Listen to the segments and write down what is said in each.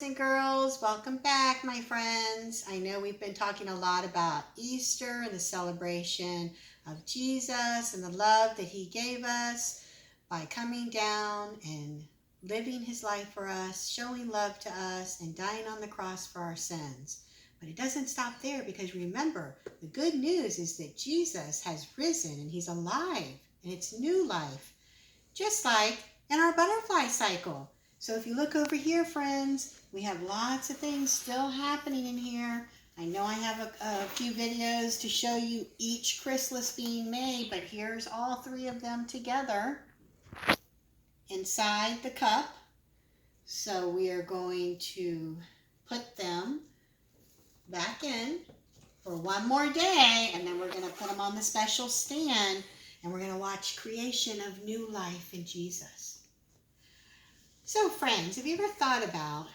And girls, welcome back, my friends. I know we've been talking a lot about Easter and the celebration of Jesus and the love that he gave us by coming down and living his life for us, showing love to us, and dying on the cross for our sins. But it doesn't stop there because remember, the good news is that Jesus has risen and he's alive and it's new life, just like in our butterfly cycle. So if you look over here, friends, we have lots of things still happening in here. I know I have a few videos to show you each chrysalis being made, but here's all three of them together inside the cup. So we are going to put them back in for one more day, and then we're going to put them on the special stand, and we're going to watch creation of new life in Jesus. So friends, have you ever thought about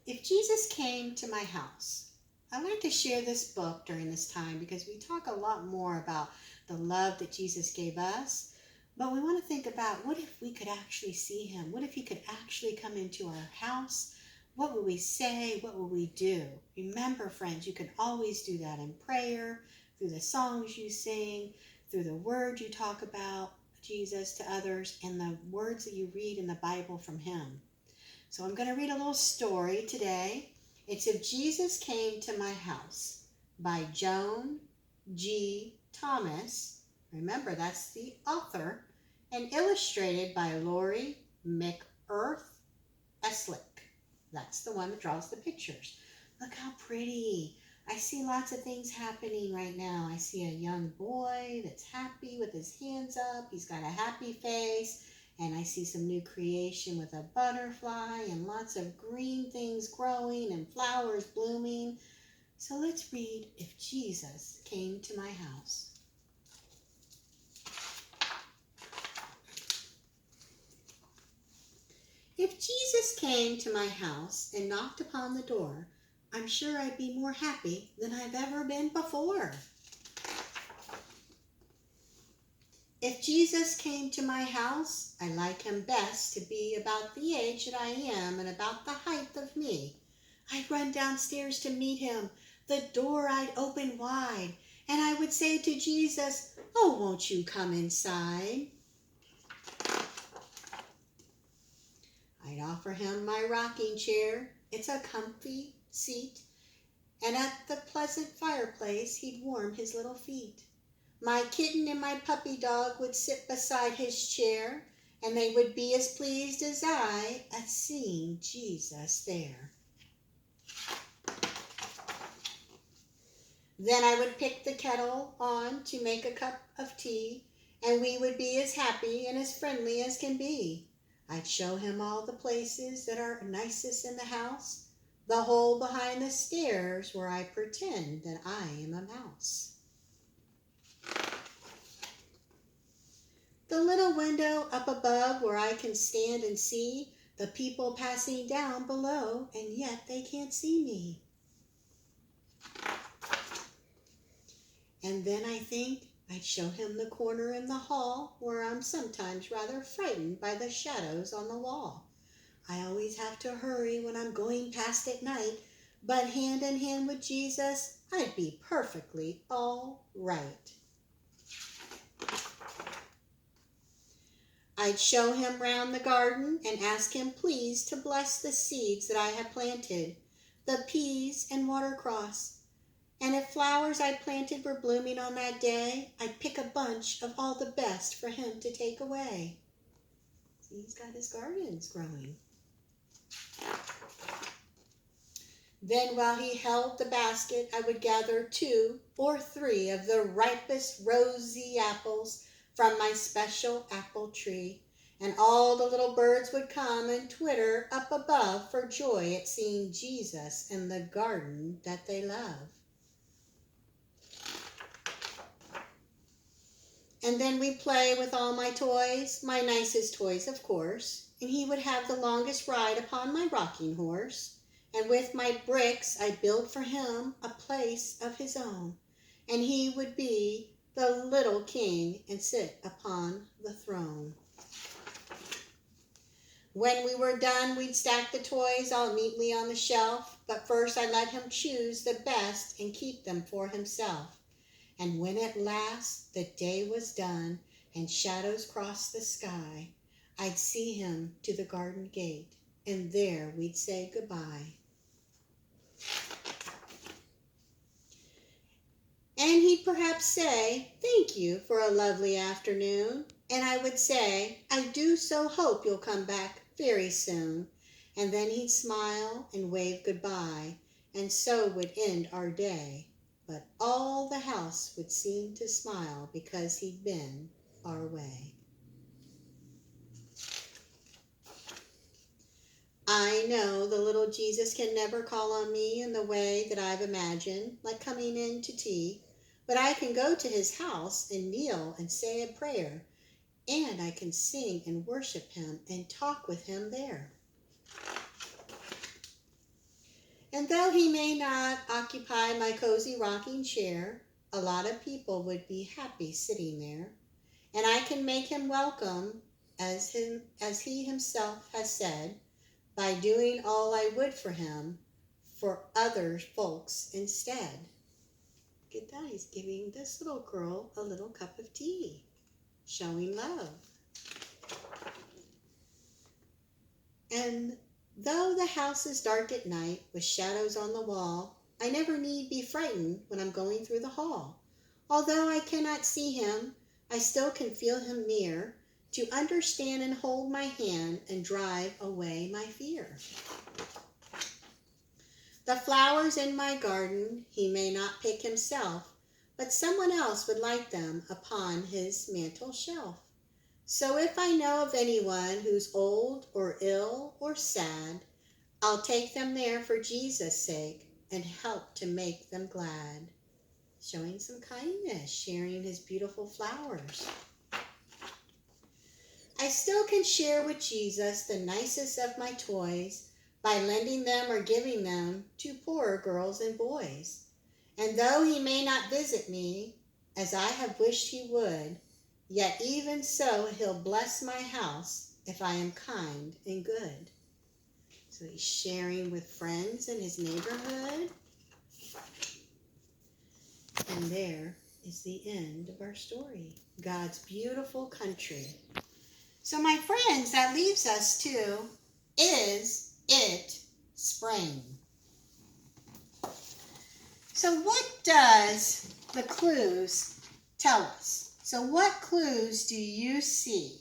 if Jesus came to my house? I like to share this book during this time because we talk a lot more about the love that Jesus gave us, but we want to think about what if we could actually see him? What if he could actually come into our house? What would we say? What would we do? Remember, friends, you can always do that in prayer, through the songs you sing, through the word you talk about Jesus to others, and the words that you read in the Bible from him. So I'm going to read a little story today. It's If Jesus Came to My House by Joan G. Thomas. Remember, that's the author. And illustrated by Lori McEarth Eslick. That's the one that draws the pictures. Look how pretty. I see lots of things happening right now. I see a young boy that's happy with his hands up. He's got a happy face. And I see some new creation with a butterfly and lots of green things growing and flowers blooming. So let's read If Jesus Came to My House. If Jesus came to my house and knocked upon the door, I'm sure I'd be more happy than I've ever been before. If Jesus came to my house, I like him best to be about the age that I am and about the height of me. I'd run downstairs to meet him, the door I'd open wide, and I would say to Jesus, "Oh, won't you come inside?" I'd offer him my rocking chair. It's a comfy seat, and at the pleasant fireplace he'd warm his little feet. My kitten and my puppy dog would sit beside his chair, and they would be as pleased as I at seeing Jesus there. Then I would pick the kettle on to make a cup of tea, and we would be as happy and as friendly as can be. I'd show him all the places that are nicest in the house, the hole behind the stairs where I pretend that I am a mouse. The little window up above where I can stand and see the people passing down below, and yet they can't see me. And then I think I'd show him the corner in the hall where I'm sometimes rather frightened by the shadows on the wall. I always have to hurry when I'm going past at night, but hand in hand with Jesus, I'd be perfectly all right. I'd show him round the garden and ask him please to bless the seeds that I have planted, the peas and watercross. And if flowers I planted were blooming on that day, I'd pick a bunch of all the best for him to take away. See, he's got his gardens growing. Then while he held the basket, I would gather 2 or 3 of the ripest rosy apples from my special apple tree, and all the little birds would come and twitter up above for joy at seeing Jesus in the garden that they love. And then we'd play with all my toys, my nicest toys, of course, and he would have the longest ride upon my rocking horse. And with my bricks I'd build for him a place of his own, and he would be the little king and sit upon the throne. When we were done, we'd stack the toys all neatly on the shelf, but first I let him choose the best and keep them for himself. And when at last the day was done and shadows crossed the sky, I'd see him to the garden gate, and there we'd say goodbye. And he'd perhaps say, "Thank you for a lovely afternoon." And I would say, "I do so hope you'll come back very soon." And then he'd smile and wave goodbye, and so would end our day. But all the house would seem to smile because he'd been our way. I know the little Jesus can never call on me in the way that I've imagined, like coming in to tea, but I can go to his house and kneel and say a prayer, and I can sing and worship him and talk with him there. And though he may not occupy my cozy rocking chair, a lot of people would be happy sitting there, and I can make him welcome as he himself has said, by doing all I would for him, for other folks instead. Look at that, he's giving this little girl a little cup of tea, showing love. And though the house is dark at night with shadows on the wall, I never need be frightened when I'm going through the hall. Although I cannot see him, I still can feel him near, to understand and hold my hand and drive away my fear. The flowers in my garden he may not pick himself, but someone else would like them upon his mantel shelf. So if I know of anyone who's old or ill or sad, I'll take them there for Jesus' sake and help to make them glad. Showing some kindness, sharing his beautiful flowers. I still can share with Jesus the nicest of my toys by lending them or giving them to poorer girls and boys. And though he may not visit me, as I have wished he would, yet even so he'll bless my house if I am kind and good. So he's sharing with friends in his neighborhood. And there is the end of our story. God's beautiful country. So my friends, that leaves us to, is it spring? So what does the clues tell us? So what clues do you see?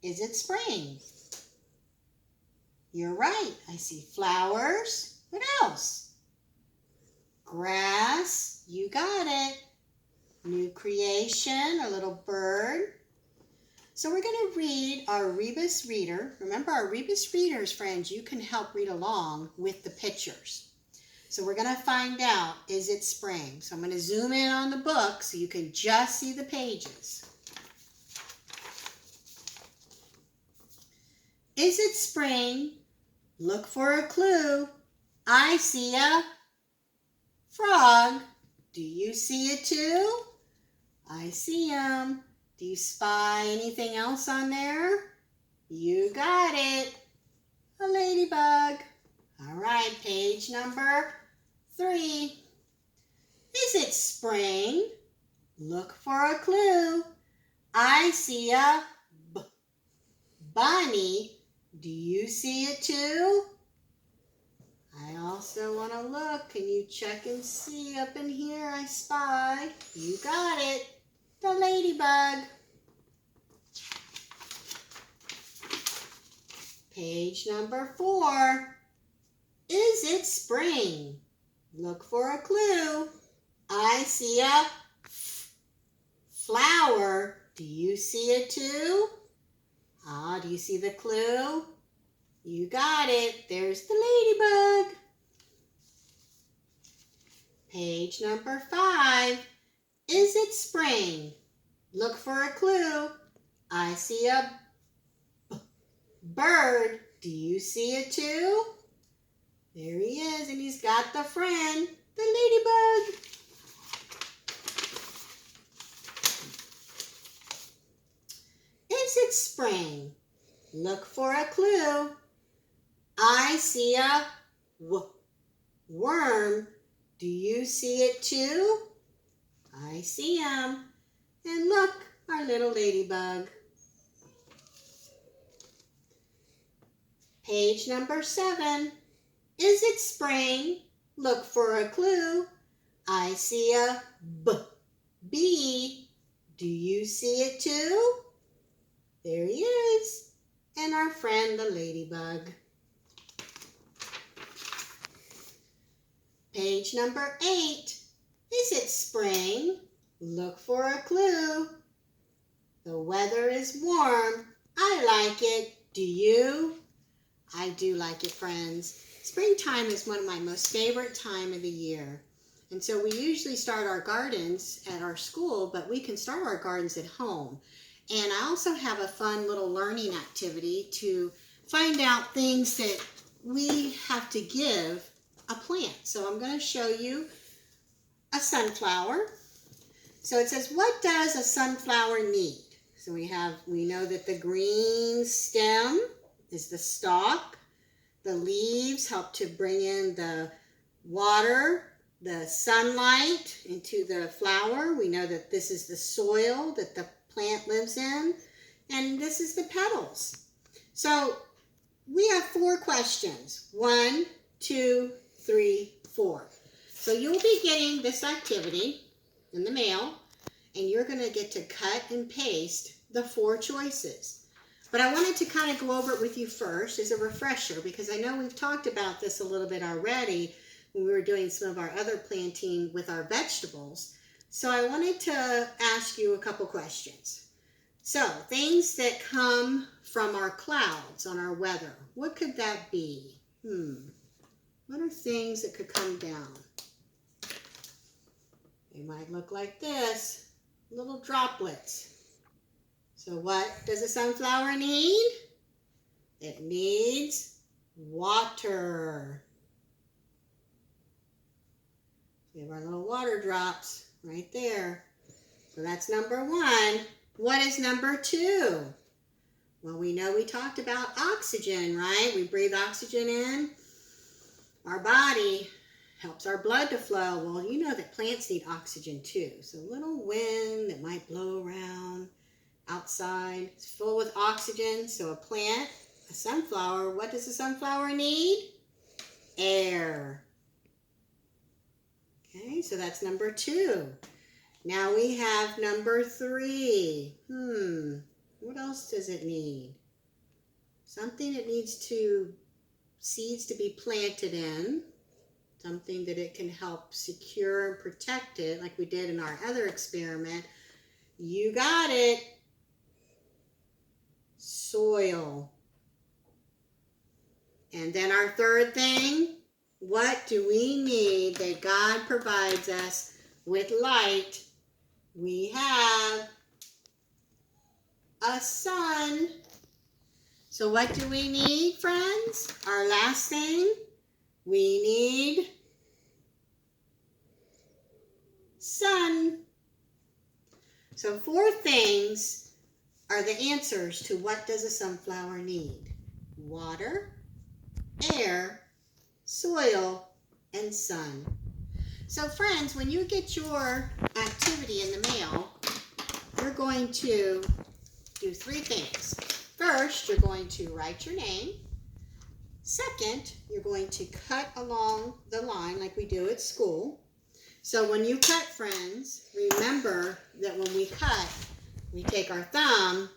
Is it spring? You're right. I see flowers. What else? Grass. You got it. New creation, a little bird. So we're going to read our Rebus Reader. Remember, our Rebus Readers, friends, you can help read along with the pictures. So we're going to find out, is it spring? So I'm going to zoom in on the book so you can just see the pages. Is it spring? Look for a clue. I see a frog. Do you see it too? I see him. Do you spy anything else on there? You got it. A ladybug. All right, page number 3. Is it spring? Look for a clue. I see a bunny. Do you see it too? I also want to look. Can you check and see up in here? I spy. You got it. The ladybug. Page number 4. Is it spring? Look for a clue. I see a flower. Do you see it too? Do you see the clue? You got it. There's the ladybug. Page number 5. Is it spring? Look for a clue. I see a bird. Do you see it too? There he is, and he's got the friend, the ladybug. Is it spring? Look for a clue. I see a worm. Do you see it too? I see him. And look, our little ladybug. Page number 7. Is it spring? Look for a clue. I see a bee. Do you see it too? There he is. And our friend the ladybug. Page number 8. Is it spring? Look for a clue. The weather is warm. I like it. Do you? I do like it, friends. Springtime is one of my most favorite time of the year. And so we usually start our gardens at our school, but we can start our gardens at home. And I also have a fun little learning activity to find out things that we have to give a plant. So I'm going to show you a sunflower. So it says, what does a sunflower need? So we know that the green stem is the stalk. The leaves help to bring in the water, the sunlight into the flower. We know that this is the soil that the plant lives in. And this is the petals. So we have 4 questions. 1, 2, 3, 4. So you'll be getting this activity in the mail, and you're going to get to cut and paste the 4 choices. But I wanted to kind of go over it with you first as a refresher, because I know we've talked about this a little bit already when we were doing some of our other planting with our vegetables. So I wanted to ask you a couple questions. So things that come from our clouds on our weather, what could that be? What are things that could come down? They might look like this, little droplets. So what does a sunflower need? It needs water. We have our little water drops right there. So that's number 1. What is number 2? Well, we know we talked about oxygen, right? We breathe oxygen in. Our body helps our blood to flow. Well, you know that plants need oxygen too. So a little wind that might blow around outside. It's full with oxygen. So a plant, a sunflower, what does a sunflower need? Air. Okay, so that's number 2. Now we have number 3. What else does it need? Something it needs seeds to be planted in. Something that it can help secure and protect it, like we did in our other experiment. You got it. Soil. And then our third thing, what do we need that God provides us with light? We have a sun. So what do we need, friends? Our last thing, we need sun. So 4 things are the answers to what does a sunflower need? Water, air, soil, and sun. So friends, when you get your activity in the mail, you're going to do 3 things. First, you're going to write your name. Second, you're going to cut along the line like we do at school. So when you cut, friends, remember that when we cut, we take our thumb,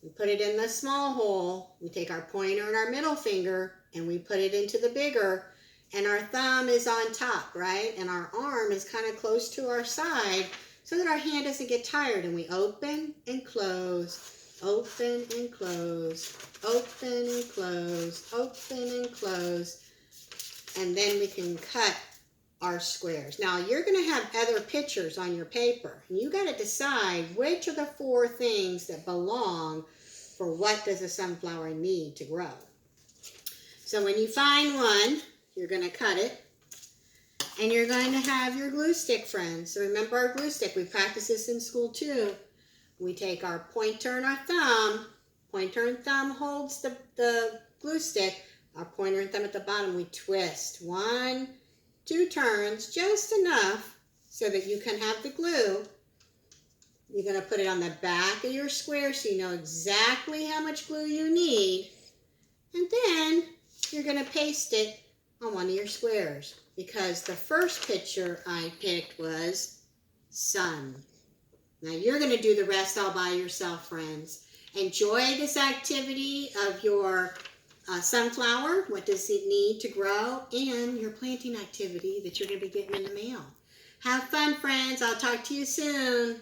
we put it in the small hole, we take our pointer and our middle finger, and we put it into the bigger, and our thumb is on top, right? And our arm is kind of close to our side so that our hand doesn't get tired, and we open and close, open and close, open and close, open and close, and then we can cut our squares. Now you're going to have other pictures on your paper, and you got to decide which of the 4 things that belong for what does a sunflower need to grow. So when you find one, you're going to cut it, and you're going to have your glue stick, friends. So remember our glue stick. We practice this in school too. We take our pointer and our thumb, Pointer and thumb holds the glue stick. Our pointer and thumb at the bottom, we twist 1, 2 turns, just enough so that you can have the glue. You're going to put it on the back of your square so you know exactly how much glue you need. And then you're going to paste it on one of your squares, because the first picture I picked was sun. Now you're going to do the rest all by yourself, friends. Enjoy this activity of your sunflower. What does it need to grow? And your planting activity that you're going to be getting in the mail. Have fun, friends. I'll talk to you soon.